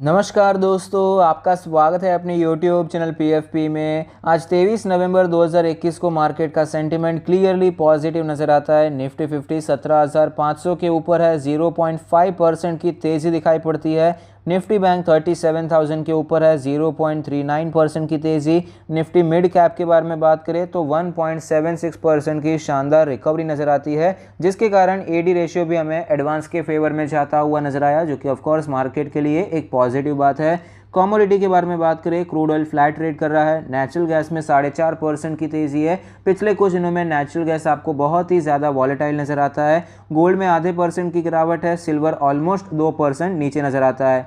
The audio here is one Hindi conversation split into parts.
नमस्कार दोस्तों, आपका स्वागत है अपने YouTube चैनल PFP में। आज 23 नवंबर 2021 को मार्केट का सेंटिमेंट क्लियरली पॉजिटिव नज़र आता है। निफ्टी 50 17,500 के ऊपर है, 0.5% की तेज़ी दिखाई पड़ती है। निफ्टी बैंक 37,000 के ऊपर है, 0.39% की तेज़ी। निफ्टी मिड कैप के बारे में बात करें तो 1.76% की शानदार रिकवरी नज़र आती है, जिसके कारण AD रेशियो भी हमें एडवांस के फेवर में जाता हुआ नजर आया, जो कि ऑफकोर्स मार्केट के लिए एक पॉजिटिव बात है। कमोडिटी के बारे में बात करें, क्रूड ऑयल फ्लैट ट्रेड कर रहा है। नेचुरल गैस में 4.5% की तेज़ी है। पिछले कुछ दिनों में नेचुरल गैस आपको बहुत ही ज़्यादा वॉलेटाइल नज़र आता है। गोल्ड में आधे % की गिरावट है। सिल्वर ऑलमोस्ट 2% नीचे नज़र आता है।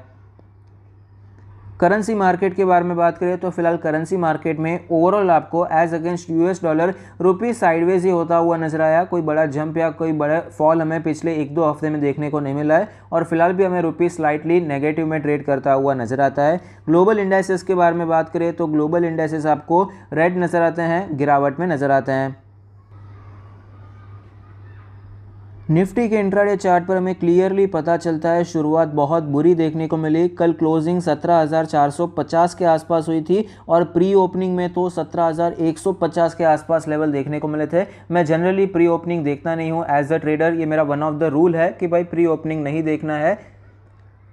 करेंसी मार्केट के बारे में बात करें तो फिलहाल करेंसी मार्केट में ओवरऑल आपको एज अगेंस्ट $, रुपी साइडवेज ही होता हुआ नजर आया। कोई बड़ा जंप या कोई बड़ा फॉल हमें पिछले 1-2 हफ्ते में देखने को नहीं मिला है, और फिलहाल भी हमें रुपी स्लाइटली नेगेटिव में ट्रेड करता हुआ नजर आता है। ग्लोबल इंडेक्सेस के बारे में बात करें तो ग्लोबल इंडेक्सेस आपको रेड नजर आते हैं, गिरावट में नजर आते हैं। निफ्टी के इंट्राडे चार्ट पर हमें क्लियरली पता चलता है शुरुआत बहुत बुरी देखने को मिली। कल क्लोजिंग 17,450 के आसपास हुई थी, और प्री ओपनिंग में तो 17,150 के आसपास लेवल देखने को मिले थे। मैं जनरली प्री ओपनिंग देखता नहीं हूँ एज अ ट्रेडर, ये मेरा वन ऑफ द रूल है कि भाई प्री ओपनिंग नहीं देखना है।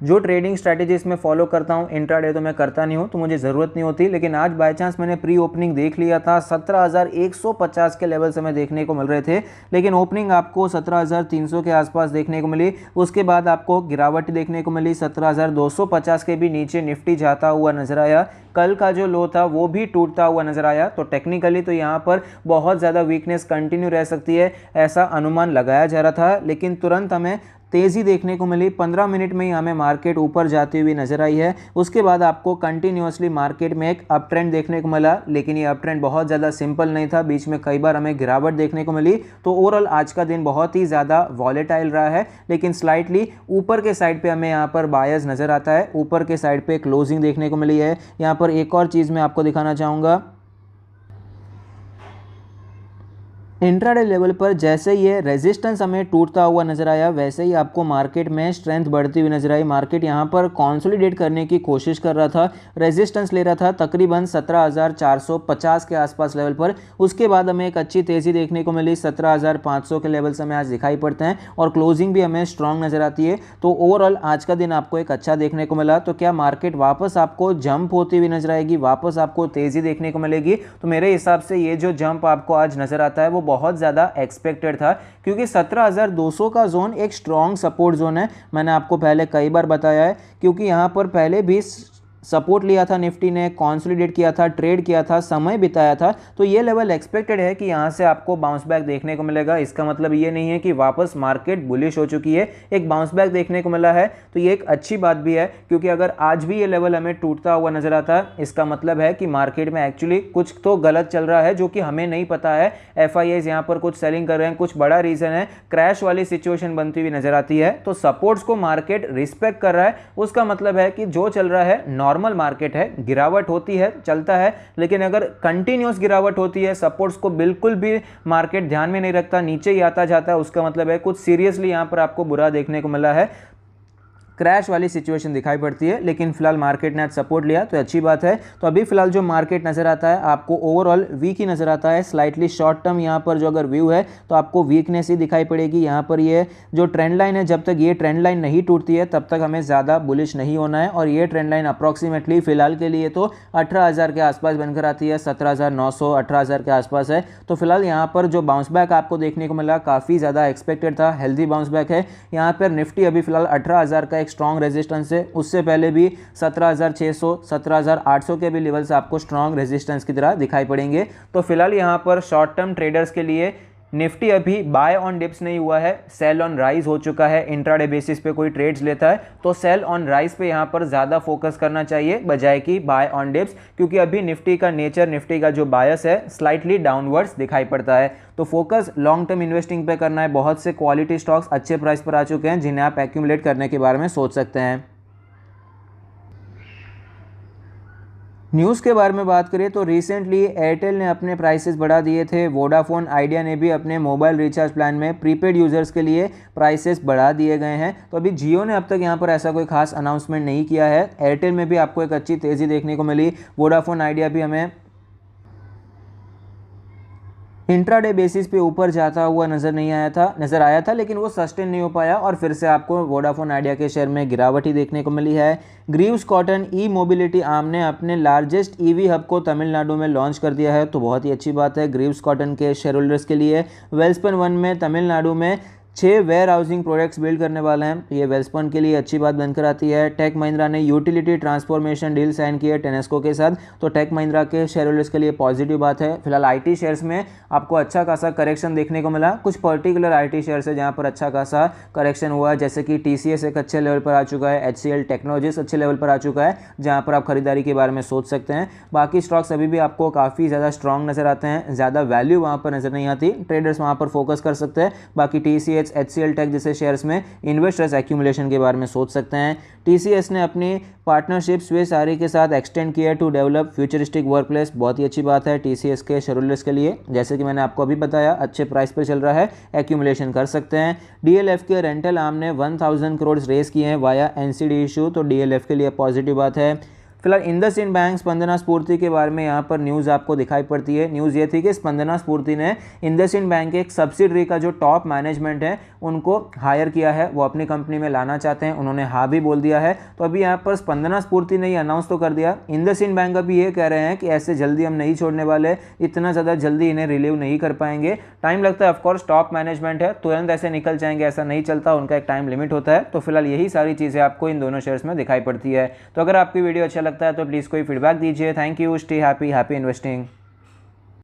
जो ट्रेडिंग स्ट्रैटेजीज में फॉलो करता हूँ, इंट्राडे तो मैं करता नहीं हूँ, तो मुझे ज़रूरत नहीं होती। लेकिन आज बाय चांस मैंने प्री ओपनिंग देख लिया था, 17,150 के लेवल्स हमें देखने को मिल रहे थे, लेकिन ओपनिंग आपको 17,300 के आसपास देखने को मिली। उसके बाद आपको गिरावट देखने को मिली, 17,250 के भी नीचे निफ्टी जाता हुआ नजर आया। कल का जो लो था वो भी टूटता हुआ नजर आया। तो टेक्निकली तो यहाँ पर बहुत ज़्यादा वीकनेस कंटिन्यू रह सकती है, ऐसा अनुमान लगाया जा रहा था, लेकिन तुरंत हमें तेज़ी देखने को मिली। 15 मिनट में ही हमें मार्केट ऊपर जाती हुई नजर आई है। उसके बाद आपको कंटिन्यूअसली मार्केट में एक अप ट्रेंड देखने को मिला, लेकिन ये अप ट्रेंड बहुत ज़्यादा सिंपल नहीं था, बीच में कई बार हमें गिरावट देखने को मिली। तो ओवरऑल आज का दिन बहुत ही ज़्यादा वॉलेटाइल रहा है, लेकिन स्लाइटली ऊपर के साइड पे हमें यहाँ पर बायर्स नज़र आता है। ऊपर के साइड पे क्लोजिंग देखने को मिली है। यहाँ पर एक और चीज़ मैं आपको दिखाना चाहूँगा, इंट्राडे लेवल पर जैसे ये रेजिस्टेंस हमें टूटता हुआ नजर आया, वैसे ही आपको मार्केट में स्ट्रेंथ बढ़ती हुई नजर आई। मार्केट यहाँ पर कंसोलिडेट करने की कोशिश कर रहा था, रेजिस्टेंस ले रहा था तकरीबन 17,450 के आसपास लेवल पर। उसके बाद हमें एक अच्छी तेज़ी देखने को मिली, 17,500 के लेवल से हमें आज दिखाई पड़ते हैं, और क्लोजिंग भी हमें स्ट्रांग नजर आती है। तो ओवरऑल आज का दिन आपको एक अच्छा देखने को मिला। तो क्या मार्केट वापस आपको जंप होती हुई नजर आएगी, वापस आपको तेज़ी देखने को मिलेगी? तो मेरे हिसाब से ये जो जंप आपको आज नजर आता है वो बहुत ज़्यादा एक्सपेक्टेड था, क्योंकि 17,200 का जोन एक स्ट्रॉन्ग सपोर्ट जोन है। मैंने आपको पहले कई बार बताया है, क्योंकि यहाँ पर पहले भी सपोर्ट लिया था निफ्टी ने, कंसोलिडेट किया था, ट्रेड किया था, समय बिताया था। तो ये लेवल एक्सपेक्टेड है कि यहाँ से आपको बाउंस बैक देखने को मिलेगा। इसका मतलब ये नहीं है कि वापस मार्केट बुलिश हो चुकी है, एक बाउंस बैक देखने को मिला है, तो ये एक अच्छी बात भी है। क्योंकि अगर आज भी ये लेवल हमें टूटता हुआ नजर आता है, इसका मतलब है कि मार्केट में एक्चुअली कुछ तो गलत चल रहा है, जो कि हमें नहीं पता है। FIIs यहाँ पर कुछ सेलिंग कर रहे हैं, कुछ बड़ा रीजन है, क्रैश वाली सिचुएशन बनती हुई नजर आती है। तो सपोर्ट्स को मार्केट रिस्पेक्ट कर रहा है, उसका मतलब है कि जो चल रहा है नॉर्मल मार्केट है। गिरावट होती है, चलता है, लेकिन अगर कंटिन्यूअस गिरावट होती है, सपोर्ट्स को बिल्कुल भी मार्केट ध्यान में नहीं रखता, नीचे ही आता जाता है, उसका मतलब है कुछ सीरियसली यहां पर आपको बुरा देखने को मिला है, क्रैश वाली सिचुएशन दिखाई पड़ती है। लेकिन फिलहाल मार्केट ने आज सपोर्ट लिया, तो अच्छी बात है। तो अभी फिलहाल जो मार्केट नजर आता है आपको ओवरऑल वीक ही नजर आता है। स्लाइटली शॉर्ट टर्म यहाँ पर जो अगर व्यू है तो आपको वीकनेस ही दिखाई पड़ेगी। यहाँ पर ये जो ट्रेंड लाइन है, जब तक ये ट्रेंड लाइन नहीं टूटती है तब तक हमें ज़्यादा बुलिश नहीं होना है। और ये ट्रेंड लाइन अप्रॉक्सीमेटली फिलहाल के लिए तो 18,000 के आसपास बनकर आती है, 17,900 18,000 के आसपास है। तो फिलहाल यहाँ पर जो बाउंस बैक आपको देखने को मिला काफ़ी ज़्यादा एक्सपेक्टेड था, हेल्दी बाउंस बैक है। यहाँ पर निफ्टी अभी फिलहाल 18,000 का स्ट्रॉन्ग रेजिस्टेंस है, उससे पहले भी 17,600 17,800 के भी लेवल्स आपको स्ट्रॉन्ग रेजिस्टेंस की तरह दिखाई पड़ेंगे। तो फिलहाल यहां पर शॉर्ट टर्म ट्रेडर्स के लिए निफ्टी अभी बाय ऑन डिप्स नहीं हुआ है, सेल ऑन राइज हो चुका है। इंट्राडे बेसिस पे कोई ट्रेड्स लेता है तो सेल ऑन राइज पे यहां पर ज़्यादा फोकस करना चाहिए बजाय कि बाय ऑन डिप्स, क्योंकि अभी निफ्टी का नेचर, निफ्टी का जो बायस है स्लाइटली डाउनवर्ड्स दिखाई पड़ता है। तो फोकस लॉन्ग टर्म इन्वेस्टिंग पे करना है। बहुत से क्वालिटी स्टॉक्स अच्छे प्राइस पर आ चुके हैं, जिन्हें आप एक्यूमुलेट करने के बारे में सोच सकते हैं। न्यूज़ के बारे में बात करें तो रिसेंटली एयरटेल ने अपने प्राइसेस बढ़ा दिए थे। वोडाफोन आइडिया ने भी अपने मोबाइल रिचार्ज प्लान में प्रीपेड यूज़र्स के लिए प्राइसेस बढ़ा दिए गए हैं। तो अभी जियो ने अब तक यहाँ पर ऐसा कोई खास अनाउंसमेंट नहीं किया है। एयरटेल में भी आपको एक अच्छी तेज़ी देखने को मिली। वोडाफोन आइडिया भी हमें इंट्राडे बेसिस पे ऊपर जाता हुआ नज़र आया था, लेकिन वो सस्टेन नहीं हो पाया और फिर से आपको वोडाफोन आइडिया के शेयर में गिरावट ही देखने को मिली है। ग्रीव्स कॉटन ई मोबिलिटी आर्म ने अपने लार्जेस्ट ईवी हब को तमिलनाडु में लॉन्च कर दिया है, तो बहुत ही अच्छी बात है ग्रीव्स कॉटन के शेयर होल्डर्स के लिए। वेल्सपन वन में तमिलनाडु में 6 वेयर हाउसिंग प्रोजेक्ट्स बिल्ड करने वाले हैं, ये वेल्सपन के लिए अच्छी बात बनकर आती है। टेक महिंद्रा ने यूटिलिटी ट्रांसफॉर्मेशन डील साइन की है टेनेस्को के साथ, तो टेक महिंद्रा के शेयर होल्डर्स के लिए पॉजिटिव बात है। फिलहाल आईटी शेयर्स में आपको अच्छा खासा करेक्शन देखने को मिला। कुछ पर्टिकुलर आईटी शेयर्स है जहां पर अच्छा खासा करेक्शन हुआ है, जैसे कि टीसीएस एक अच्छे लेवल पर आ चुका है, एचसीएल टेक्नोलॉजीज अच्छे लेवल पर आ चुका है, जहां पर आप खरीदारी के बारे में सोच सकते हैं। बाकी स्टॉक्स अभी भी आपको काफ़ी ज़्यादा स्ट्रॉन्ग नजर आते हैं, ज़्यादा वैल्यू वहाँ पर नजर नहीं आती, ट्रेडर्स वहाँ पर फोकस कर सकते हैं। बाकी टीसीएस एचसीएल टेक जैसे शेयर्स में इन्वेस्टर्स एक्यूमुलेशन के बारे में सोच सकते हैं। टीसीएस ने अपनी पार्टनरशिप स्विस आरी के साथ एक्सटेंड किया टू डेवलप फ्यूचरिस्टिक वर्कप्लेस, बहुत ही अच्छी बात है टीसीएस के शेयर होल्डर्स के लिए। जैसे कि मैंने आपको अभी बताया अच्छे प्राइस पर चल रहा है, एक्यूमुलेशन कर सकते हैं। डीएलएफ के रेंटल आर्म ने 1000 करोड़ रेस किए हैं वाया एनसीडी इशू, तो डीएलएफ के लिए पॉजिटिव बात है। फिलहाल इंडसइंड बैंक स्पंदना स्फूर्ति के बारे में यहाँ पर न्यूज़ आपको दिखाई पड़ती है। न्यूज़ ये थी कि स्पंदना स्फूर्ति ने इंडसइंड बैंक के एक सब्सिडरी का जो टॉप मैनेजमेंट है उनको हायर किया है, वो अपनी कंपनी में लाना चाहते हैं, उन्होंने हाँ भी बोल दिया है। तो अभी यहाँ पर स्पंदना स्फूर्ति ने अनाउंस तो कर दिया, इंडसइंड बैंक अभी ये कह रहे हैं कि ऐसे जल्दी हम नहीं छोड़ने वाले, इतना ज़्यादा जल्दी इन्हें रिलीव नहीं कर पाएंगे, टाइम लगता है। ऑफकोर्स टॉप मैनेजमेंट है, तुरंत ऐसे निकल जाएंगे ऐसा नहीं चलता, उनका एक टाइम लिमिट होता है। तो फिलहाल यही सारी चीज़ें आपको इन दोनों शेयर्स में दिखाई पड़ती है। तो अगर आपकी वीडियो अच्छा लगता है तो प्लीज़ कोई फीडबैक दीजिए। Thank you, stay happy, happy investing.